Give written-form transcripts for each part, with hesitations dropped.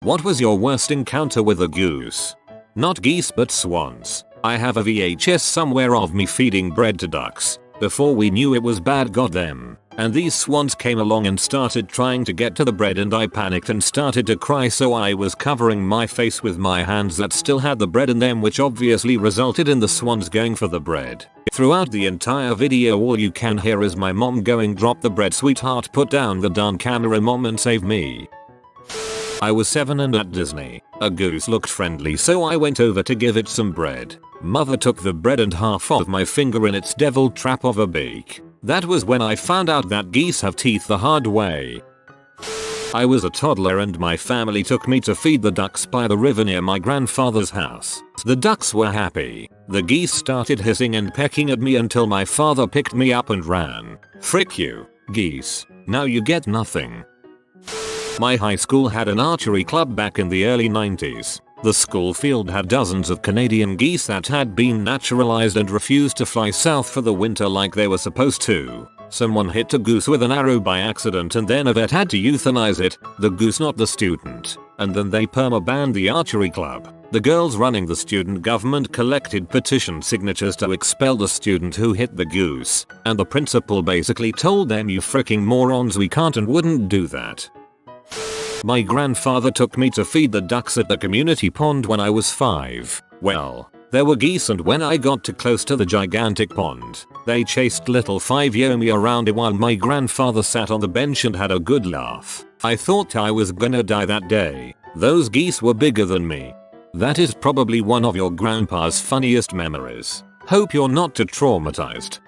What was your worst encounter with a goose? Not geese but swans. I have a VHS somewhere of me feeding bread to ducks. Before we knew it was bad, got them. And these swans came along and started trying to get to the bread, and I panicked and started to cry, so I was covering my face with my hands that still had the bread in them, which obviously resulted in the swans going for the bread. Throughout the entire video all you can hear is my mom going, "Drop the bread sweetheart, put down the darn camera mom and save me." I was 7 and at Disney. A goose looked friendly, so I went over to give it some bread. Mother took the bread and half of my finger in its devil trap of a beak. That was when I found out that geese have teeth the hard way. I was a toddler and my family took me to feed the ducks by the river near my grandfather's house. The ducks were happy. The geese started hissing and pecking at me until my father picked me up and ran. "Frick you, geese. Now you get nothing." My high school had an archery club back in the early 90s. The school field had dozens of Canadian geese that had been naturalized and refused to fly south for the winter like they were supposed to. Someone hit a goose with an arrow by accident and then a vet had to euthanize it, the goose not the student. And then they perma-banned the archery club. The girls running the student government collected petition signatures to expel the student who hit the goose. And the principal basically told them, "You fricking morons, we can't and wouldn't do that." My grandfather took me to feed the ducks at the community pond when I was 5. Well, there were geese, and when I got too close to the gigantic pond, they chased little 5-year-old me around it while my grandfather sat on the bench and had a good laugh. I thought I was gonna die that day. Those geese were bigger than me. That is probably one of your grandpa's funniest memories. Hope you're not too traumatized.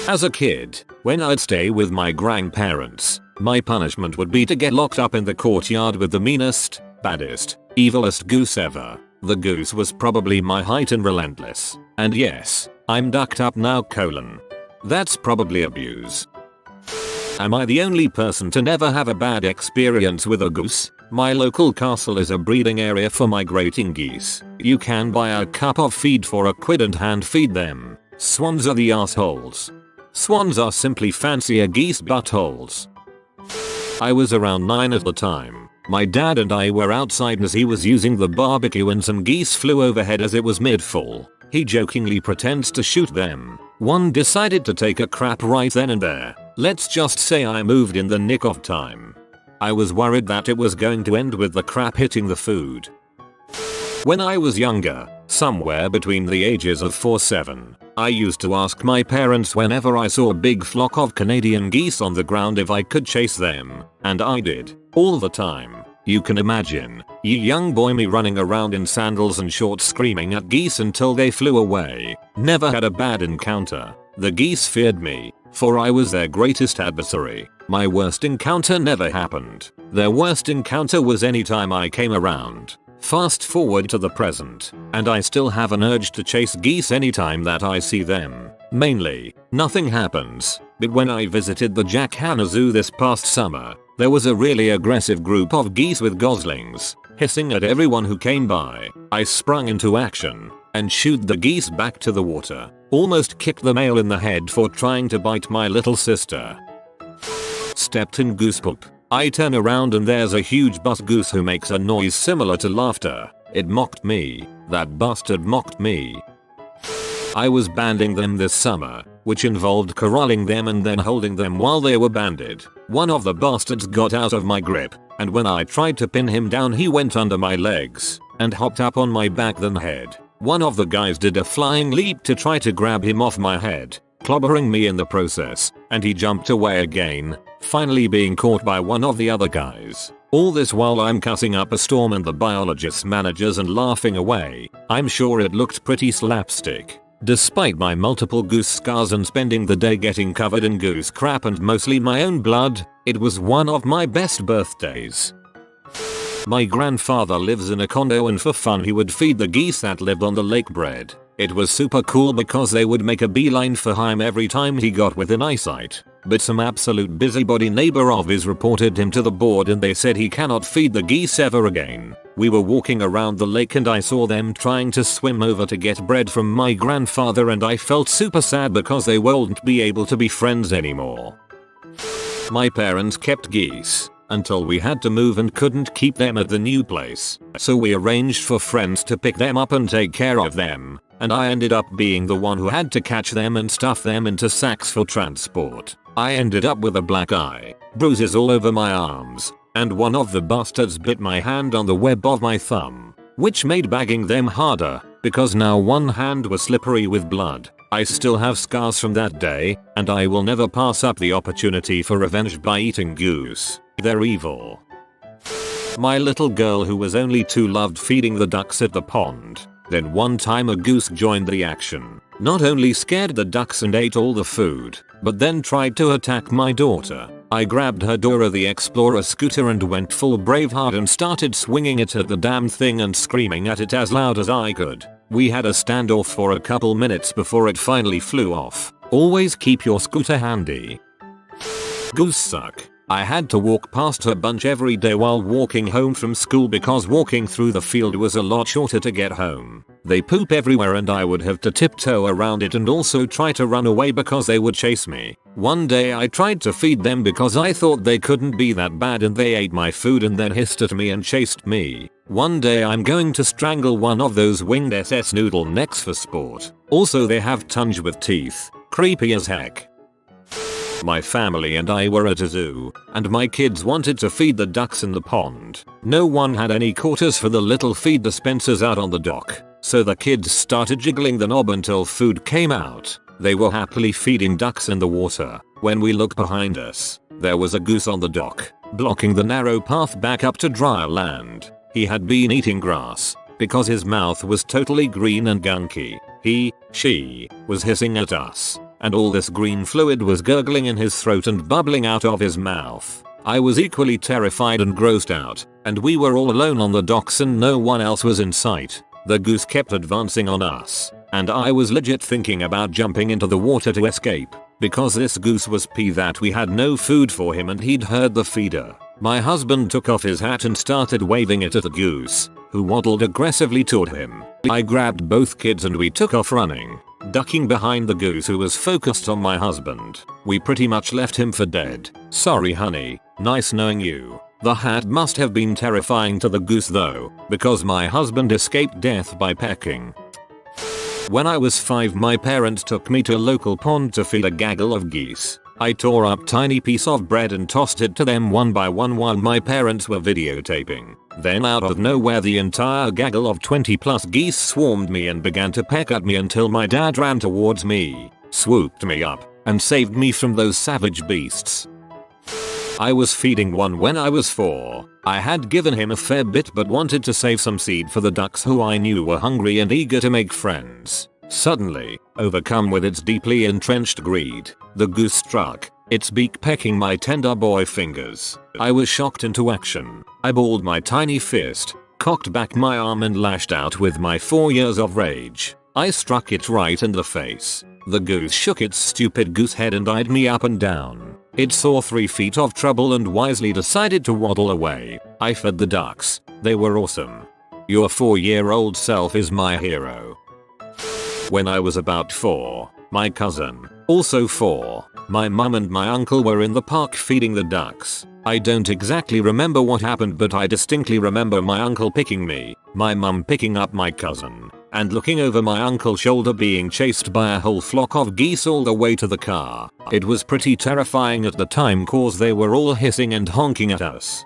As a kid, when I'd stay with my grandparents, my punishment would be to get locked up in the courtyard with the meanest, baddest, evilest goose ever. The goose was probably my height and relentless. And yes, I'm ducked up now : that's probably abuse. Am I the only person to never have a bad experience with a goose? My local castle is a breeding area for migrating geese. You can buy a cup of feed for £1 and hand feed them. Swans are the assholes. Swans are simply fancier geese buttholes. I was around 9 at the time. My dad and I were outside as he was using the barbecue and some geese flew overhead as it was mid-fall. He jokingly pretends to shoot them. One decided to take a crap right then and there. Let's just say I moved in the nick of time. I was worried that it was going to end with the crap hitting the food. When I was younger, somewhere between the ages of 4-7, I used to ask my parents whenever I saw a big flock of Canadian geese on the ground if I could chase them, and I did, all the time. You can imagine, young boy me running around in sandals and shorts screaming at geese until they flew away. Never had a bad encounter. The geese feared me, for I was their greatest adversary. My worst encounter never happened. Their worst encounter was anytime I came around. Fast forward to the present, and I still have an urge to chase geese anytime that I see them. Mainly, nothing happens, but when I visited the Jack Hanna Zoo this past summer, there was a really aggressive group of geese with goslings, hissing at everyone who came by. I sprung into action, and shooed the geese back to the water. Almost kicked the male in the head for trying to bite my little sister. Stepped in goose poop. I turn around and there's a huge bus goose who makes a noise similar to laughter. It mocked me. That bastard mocked me. I was banding them this summer, which involved corralling them and then holding them while they were banded. One of the bastards got out of my grip, and when I tried to pin him down he went under my legs and hopped up on my back then head. One of the guys did a flying leap to try to grab him off my head, clobbering me in the process, and he jumped away again, finally being caught by one of the other guys. All this while I'm cussing up a storm and the biologist's managers and laughing away. I'm sure it looked pretty slapstick. Despite my multiple goose scars and spending the day getting covered in goose crap and mostly my own blood, it was one of my best birthdays. My grandfather lives in a condo and for fun he would feed the geese that lived on the lake bread. It was super cool because they would make a beeline for him every time he got within eyesight. But some absolute busybody neighbor of his reported him to the board and they said he cannot feed the geese ever again. We were walking around the lake and I saw them trying to swim over to get bread from my grandfather and I felt super sad because they won't be able to be friends anymore. My parents kept geese. until we had to move and couldn't keep them at the new place. So we arranged for friends to pick them up and take care of them, and I ended up being the one who had to catch them and stuff them into sacks for transport. I ended up with a black eye, bruises all over my arms, and one of the bastards bit my hand on the web of my thumb, which made bagging them harder, because now one hand was slippery with blood. I still have scars from that day, and I will never pass up the opportunity for revenge by eating goose. They're evil. My little girl who was only 2 loved feeding the ducks at the pond. Then one time a goose joined the action. Not only scared the ducks and ate all the food, but then tried to attack my daughter. I grabbed her Dora the Explorer scooter and went full Braveheart and started swinging it at the damn thing and screaming at it as loud as I could. We had a standoff for a couple minutes before it finally flew off. Always keep your scooter handy. Goose suck. I had to walk past her bunch every day while walking home from school because walking through the field was a lot shorter to get home. They poop everywhere and I would have to tiptoe around it and also try to run away because they would chase me. One day I tried to feed them because I thought they couldn't be that bad and they ate my food and then hissed at me and chased me. One day I'm going to strangle one of those winged SS noodle necks for sport. Also they have tongues with teeth. Creepy as heck. My family and I were at a zoo, and my kids wanted to feed the ducks in the pond. No one had any quarters for the little feed dispensers out on the dock, so the kids started jiggling the knob until food came out. They were happily feeding ducks in the water. When we looked behind us, there was a goose on the dock, blocking the narrow path back up to drier land. He had been eating grass, because his mouth was totally green and gunky. She was hissing at us, and all this green fluid was gurgling in his throat and bubbling out of his mouth. I was equally terrified and grossed out, and we were all alone on the docks and no one else was in sight. The goose kept advancing on us, and I was legit thinking about jumping into the water to escape, because this goose was pissed that we had no food for him and he'd heard the feeder. My husband took off his hat and started waving it at the goose, who waddled aggressively toward him. I grabbed both kids and we took off running, ducking behind the goose who was focused on my husband. We pretty much left him for dead. Sorry honey, nice knowing you. The hat must have been terrifying to the goose though, because my husband escaped death by pecking. When I was 5 my parents took me to a local pond to feed a gaggle of geese. I tore up tiny piece of bread and tossed it to them one by one while my parents were videotaping. Then out of nowhere the entire gaggle of 20+ geese swarmed me and began to peck at me until my dad ran towards me, swooped me up, and saved me from those savage beasts. I was feeding one when I was 4. I had given him a fair bit but wanted to save some seed for the ducks who I knew were hungry and eager to make friends. Suddenly, overcome with its deeply entrenched greed, the goose struck, its beak pecking my tender boy fingers. I was shocked into action. I balled my tiny fist, cocked back my arm and lashed out with my 4 years of rage. I struck it right in the face. The goose shook its stupid goose head and eyed me up and down. It saw 3 feet of trouble and wisely decided to waddle away. I fed the ducks. They were awesome. Your 4-year-old self is my hero. When I was about 4, my cousin, also 4, my mum and my uncle were in the park feeding the ducks. I don't exactly remember what happened but I distinctly remember my uncle picking me, my mum picking up my cousin, and looking over my uncle's shoulder being chased by a whole flock of geese all the way to the car. It was pretty terrifying at the time cause they were all hissing and honking at us.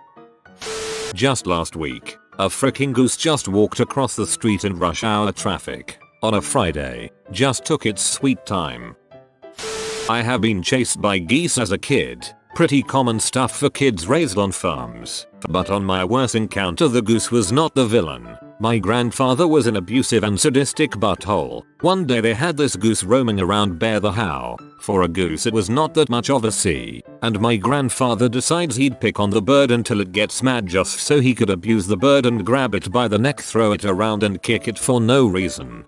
Just last week, a freaking goose just walked across the street in rush hour traffic. On a Friday, just took its sweet time. I have been chased by geese as a kid, pretty common stuff for kids raised on farms. But on my worst encounter the goose was not the villain. My grandfather was an abusive and sadistic butthole. One day they had this goose roaming around Bear the How. For a goose it was not that much of a sea, and my grandfather decides he'd pick on the bird until it gets mad just so he could abuse the bird and grab it by the neck, throw it around and kick it for no reason.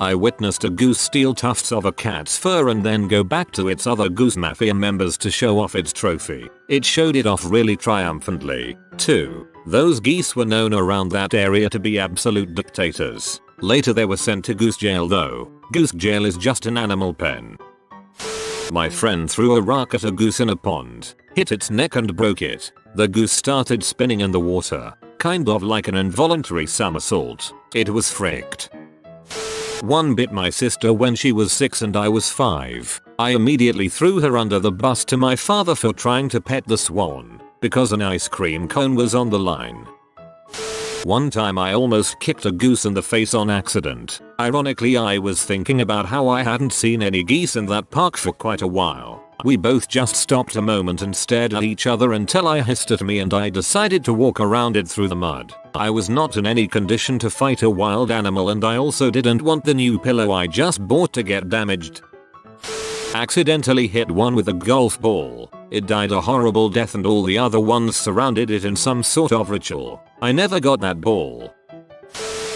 I witnessed a goose steal tufts of a cat's fur and then go back to its other goose mafia members to show off its trophy. It showed it off really triumphantly, too. Those geese were known around that area to be absolute dictators. Later they were sent to goose jail though. Goose jail is just an animal pen. My friend threw a rock at a goose in a pond. hit its neck and broke it. The goose started spinning in the water, kind of like an involuntary somersault. It was fricked. One bit my sister when she was 6 and I was 5. I immediately threw her under the bus to my father for trying to pet the swan, because an ice cream cone was on the line. One time I almost kicked a goose in the face on accident. Ironically, I was thinking about how I hadn't seen any geese in that park for quite a while. We both just stopped a moment and stared at each other until I hissed at me and I decided to walk around it through the mud. I was not in any condition to fight a wild animal and I also didn't want the new pillow I just bought to get damaged. Accidentally hit one with a golf ball. It died a horrible death and all the other ones surrounded it in some sort of ritual. I never got that ball.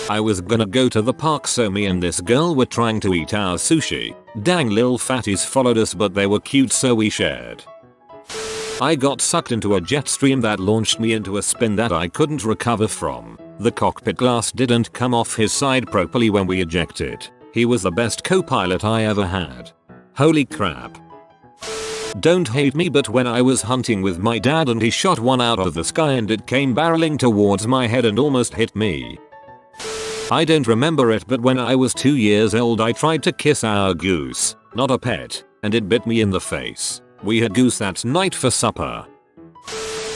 I was gonna go to the park so me and this girl were trying to eat our sushi. Dang, lil fatties followed us but they were cute so we shared. I got sucked into a jet stream that launched me into a spin that I couldn't recover from. The cockpit glass didn't come off his side properly when we ejected. He was the best co-pilot I ever had. Holy crap. Don't hate me but when I was hunting with my dad and he shot one out of the sky and it came barreling towards my head and almost hit me. I don't remember it but when I was 2 years old I tried to kiss our goose, not a pet, and it bit me in the face. We had goose that night for supper.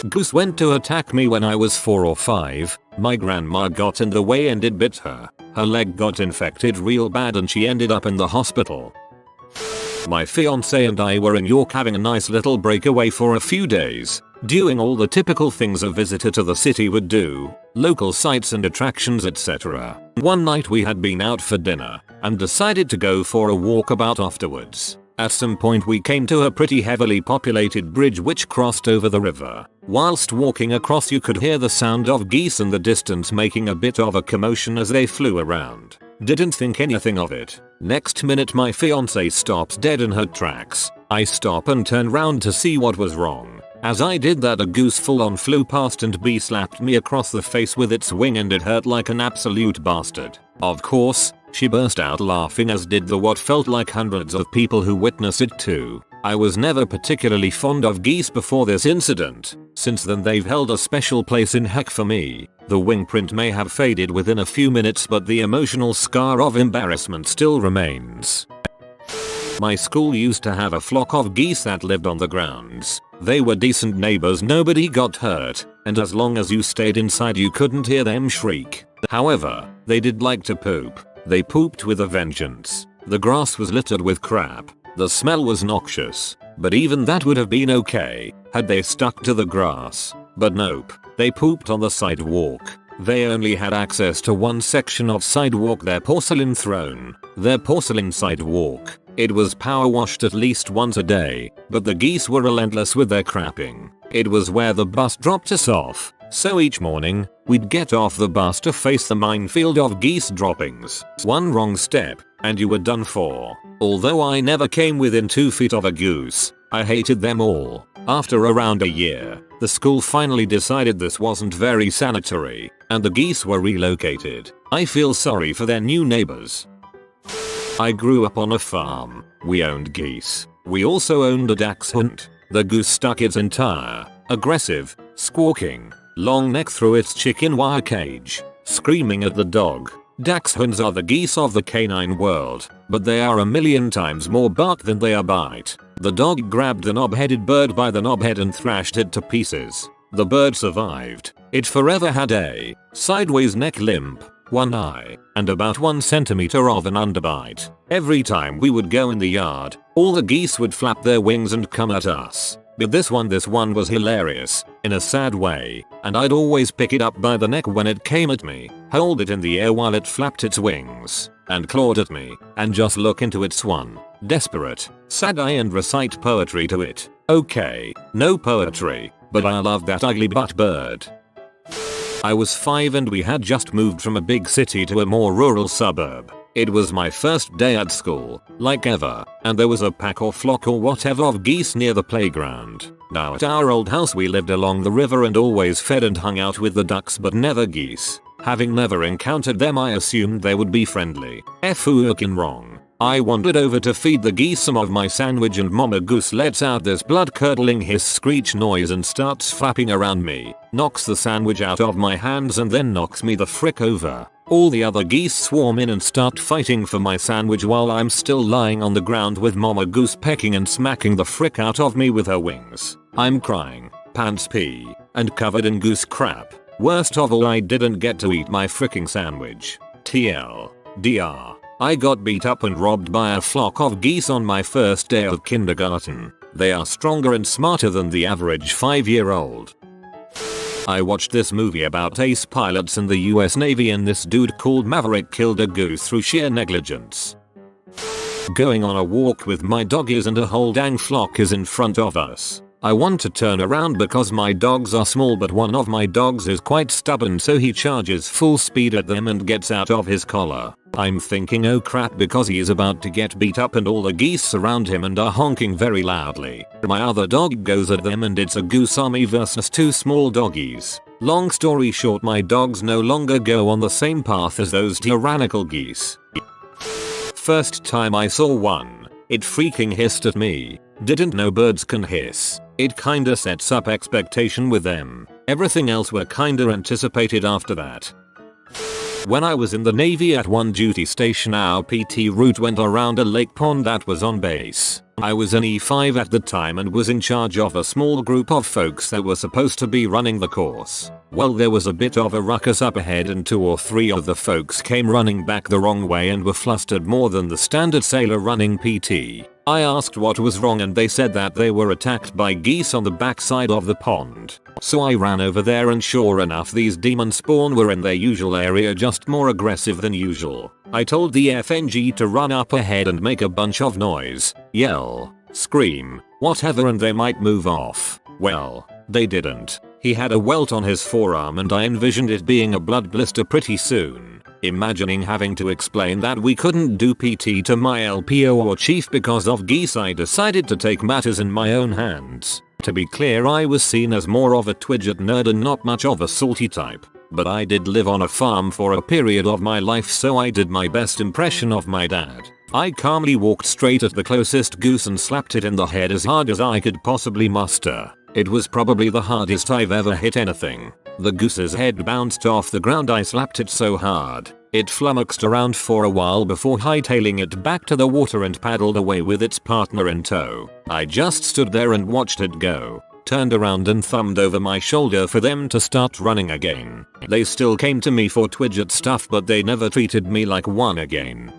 Goose went to attack me when I was 4 or 5. My grandma got in the way and it bit her. Her leg got infected real bad and she ended up in the hospital. My fiance and I were in York having a nice little breakaway for a few days, doing all the typical things a visitor to the city would do, local sights and attractions etc. One night we had been out for dinner and decided to go for a walkabout afterwards. At some point we came to a pretty heavily populated bridge which crossed over the river. Whilst walking across you could hear the sound of geese in the distance making a bit of a commotion as they flew around. Didn't think anything of it. Next minute my fiance stops dead in her tracks. I stop and turn round to see what was wrong. As I did that a goose full on flew past and bee slapped me across the face with its wing and it hurt like an absolute bastard. Of course, she burst out laughing as did the what felt like hundreds of people who witnessed it too. I was never particularly fond of geese before this incident. Since then they've held a special place in heck for me. The wing print may have faded within a few minutes but the emotional scar of embarrassment still remains. My school used to have a flock of geese that lived on the grounds. They were decent neighbors, nobody got hurt, and as long as you stayed inside you couldn't hear them shriek. However, they did like to poop. They pooped with a vengeance. The grass was littered with crap. The smell was noxious, but even that would have been okay had they stuck to the grass. But nope, they pooped on the sidewalk. They only had access to one section of sidewalk, their porcelain throne, their porcelain sidewalk. It was power washed at least once a day, but the geese were relentless with their crapping. It was where the bus dropped us off, so each morning, we'd get off the bus to face the minefield of geese droppings. One wrong step, and you were done for. Although I never came within 2 feet of a goose, I hated them all. After around a year, the school finally decided this wasn't very sanitary, and the geese were relocated. I feel sorry for their new neighbors. I grew up on a farm. We owned geese. We also owned a dachshund. The goose stuck its entire, aggressive, squawking, long neck through its chicken wire cage, screaming at the dog. Dachshunds are the geese of the canine world, but they are a million times more bark than they are bite. The dog grabbed the knob-headed bird by the knobhead and thrashed it to pieces. The bird survived. It forever had a sideways neck limp, one eye, and about 1 centimeter of an underbite. Every time we would go in the yard, all the geese would flap their wings and come at us. But this one was hilarious, in a sad way, and I'd always pick it up by the neck when it came at me, hold it in the air while it flapped its wings, and clawed at me, and just look into its one desperate, sad eye and recite poetry to it. Okay, no poetry, but I love that ugly butt bird. I was 5 and we had just moved from a big city to a more rural suburb. It was my first day at school, like ever, and there was a pack or flock or whatever of geese near the playground. Now at our old house we lived along the river and always fed and hung out with the ducks but never geese. Having never encountered them I assumed they would be friendly. Fucking wrong. I wandered over to feed the geese some of my sandwich and Mama Goose lets out this blood-curdling hiss screech noise and starts flapping around me, knocks the sandwich out of my hands and then knocks me the frick over. All the other geese swarm in and start fighting for my sandwich while I'm still lying on the ground with Mama Goose pecking and smacking the frick out of me with her wings. I'm crying, pants pee, and covered in goose crap. Worst of all, I didn't get to eat my fricking sandwich. TLDR. I got beat up and robbed by a flock of geese on my first day of kindergarten. They are stronger and smarter than the average 5-year-old. I watched this movie about ace pilots in the US Navy and this dude called Maverick killed a goose through sheer negligence. Going on a walk with my doggies and a whole dang flock is in front of us. I want to turn around because my dogs are small, but one of my dogs is quite stubborn, so he charges full speed at them and gets out of his collar. I'm thinking oh crap because he is about to get beat up and all the geese surround him and are honking very loudly. My other dog goes at them and it's a goose army versus 2 small doggies. Long story short, my dogs no longer go on the same path as those tyrannical geese. First time I saw one, it freaking hissed at me. Didn't know birds can hiss. It kinda sets up expectation with them. Everything else were kinda anticipated after that. When I was in the Navy at one duty station, our PT route went around a lake pond that was on base. I was an E5 at the time and was in charge of a small group of folks that were supposed to be running the course. Well, there was a bit of a ruckus up ahead and 2 or 3 of the folks came running back the wrong way and were flustered more than the standard sailor running PT. I asked what was wrong and they said that they were attacked by geese on the backside of the pond. So I ran over there and sure enough these demon spawn were in their usual area, just more aggressive than usual. I told the FNG to run up ahead and make a bunch of noise, yell, scream, whatever, and they might move off. Well, they didn't. He had a welt on his forearm and I envisioned it being a blood blister pretty soon. Imagining having to explain that we couldn't do PT to my LPO or chief because of geese, I decided to take matters in my own hands. To be clear, I was seen as more of a twidget nerd and not much of a salty type. But I did live on a farm for a period of my life, so I did my best impression of my dad. I calmly walked straight at the closest goose and slapped it in the head as hard as I could possibly muster. It was probably the hardest I've ever hit anything. The goose's head bounced off the ground. I slapped it so hard, it flummoxed around for a while before hightailing it back to the water and paddled away with its partner in tow. I just stood there and watched it go, turned around and thumbed over my shoulder for them to start running again. They still came to me for twidget stuff, but they never treated me like one again.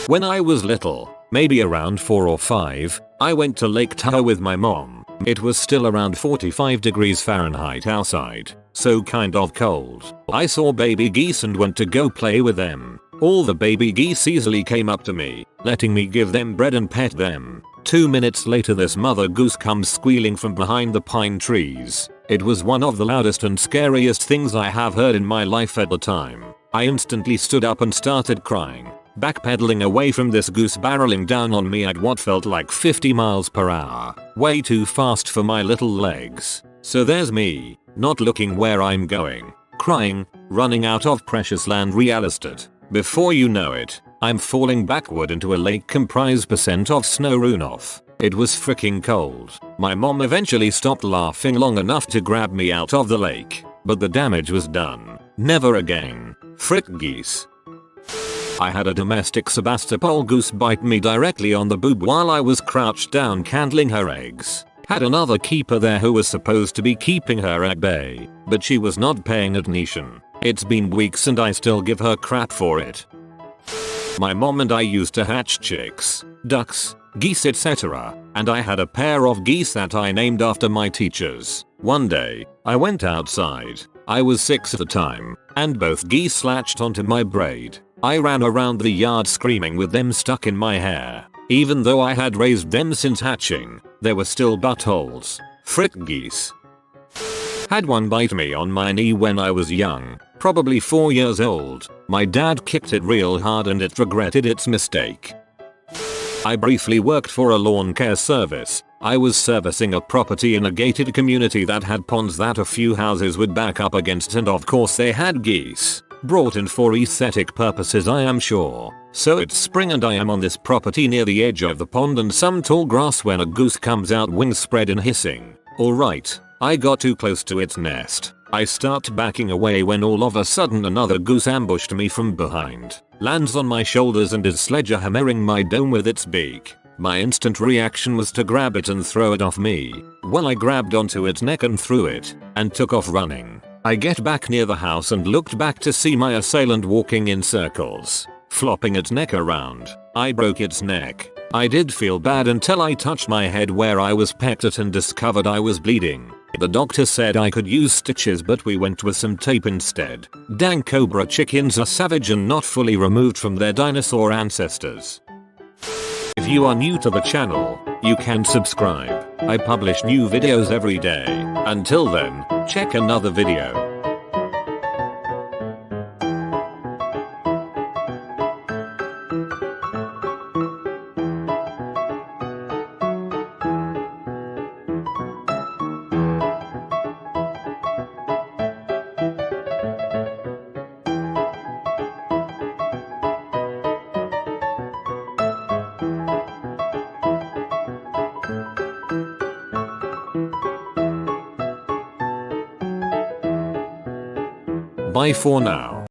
When I was little, maybe around 4 or 5, I went to Lake Tahoe with my mom. It was still around 45 degrees Fahrenheit outside, so kind of cold. I saw baby geese and went to go play with them. All the baby geese easily came up to me, letting me give them bread and pet them. 2 minutes later, this mother goose comes squealing from behind the pine trees. It was one of the loudest and scariest things I have heard in my life at the time. I instantly stood up and started crying, backpedaling away from this goose barreling down on me at what felt like 50 miles per hour. Way too fast for my little legs. So there's me, not looking where I'm going, crying, running out of precious land real estate. Before you know it, I'm falling backward into a lake comprised percent of snow runoff. It was freaking cold. My mom eventually stopped laughing long enough to grab me out of the lake, but the damage was done. Never again. Frick geese. I had a domestic Sebastopol goose bite me directly on the boob while I was crouched down candling her eggs. Had another keeper there who was supposed to be keeping her at bay, but she was not paying attention. It's been weeks and I still give her crap for it. My mom and I used to hatch chicks, ducks, geese, etc. And I had a pair of geese that I named after my teachers. One day, I went outside. I was 6 at the time, and both geese latched onto my braid. I ran around the yard screaming with them stuck in my hair. Even though I had raised them since hatching, there were still buttholes. Frick geese. Had one bite me on my knee when I was young, probably 4 years old. My dad kicked it real hard and it regretted its mistake. I briefly worked for a lawn care service. I was servicing a property in a gated community that had ponds that a few houses would back up against, and of course they had geese. Brought in for aesthetic purposes, I am sure. So it's spring and I am on this property near the edge of the pond and some tall grass when a goose comes out, wings spread and hissing. Alright, I got too close to its nest. I start backing away when all of a sudden another goose ambushed me from behind, lands on my shoulders and is sledgehammering my dome with its beak. My instant reaction was to grab it and throw it off me. Well, I grabbed onto its neck and threw it, and took off running. I get back near the house and looked back to see my assailant walking in circles, flopping its neck around. I broke its neck. I did feel bad until I touched my head where I was pecked at and discovered I was bleeding. The doctor said I could use stitches, but we went with some tape instead. Dang, cobra chickens are savage and not fully removed from their dinosaur ancestors. If you are new to the channel, you can subscribe. I publish new videos every day. Until then, check another video. Bye for now.